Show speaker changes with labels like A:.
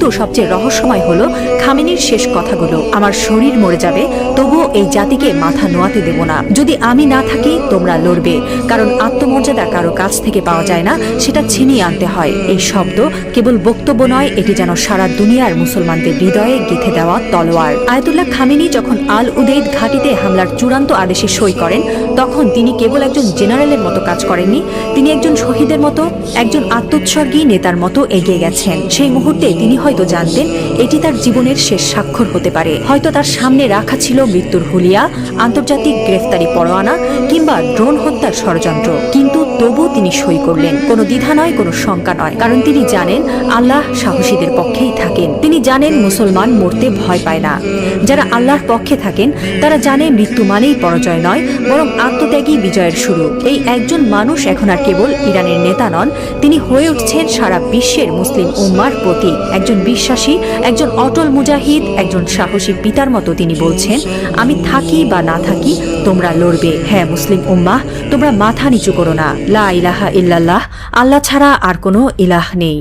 A: কিন্তু সবচেয়ে রহস্যময় হলো খামেনির শেষ কথাগুলো। আমার শরীর মরে যাবে, তবুও এই জাতিকে মাথা নোয়াতে দেব না। যদি আমি না থাকি তোমরা লড়বে, কারণ আত্মমর্যাদা কারো কাছ থেকে পাওয়া যায় না, সেটা ছিনিয়ে আনতে হয়। এই শব্দ কেবল বক্তব্য নয়, এটি যেন সারা দুনিয়ার মুসলমানদের হৃদয়ে গেঁথে দেওয়া তলোয়ার। আয়াতুল্লাহ খামেনি যখন আল উদেইদ ঘাঁটিতে হামলার চূড়ান্ত আদেশে সই করেন, তখন তিনি কেবল একজন জেনারেলের মতো কাজ করেননি, তিনি একজন শহীদের মতো, একজন আত্মোৎসর্গী নেতার মতো এগিয়ে গেছেন। সেই মুহূর্তে তিনি হয়তো জানতেন এটি তার জীবনের শেষ স্বাক্ষর হতে পারে। হয়তো তার সামনে রাখা ছিল মৃত্যুর হুলিয়া, আন্তর্জাতিক গ্রেফতারি পরোয়ানা কিংবা ড্রোন হত্যার ষড়যন্ত্র, কিন্তু তবু তিনি সই করলেন। কোনো দ্বিধা নয়, কোনো শঙ্কা নয়, কারণ তিনি জানেন আল্লাহ সাহসীদের পক্ষেই থাকেন। তিনি জানেন মুসলমান মরতে ভয় পায় না। যারা আল্লাহর পক্ষে থাকেন তারা জানে মৃত্যু মানেই পরাজয় নয়, বরং আত্মত্যাগী বিজয়ের শুরু। এই একজন মানুষ এখন আর কেবল ইরানের নেতা নন, তিনি হয়ে উঠছেন সারা বিশ্বের মুসলিম উম্মার প্রতীক। একজন বিশ্বাসী, একজন অটল মুজাহিদ, একজন সাহসী পিতার মতো তিনি বলছেন, আমি থাকি বা না থাকি তোমরা লড়বে। হ্যাঁ মুসলিম উম্মাহ, তোমরা মাথা নিচু করো না। লা ইলাহা ইল্লাল্লাহ, আল্লাহ ছাড়া আর কোনো ইলাহ নেই।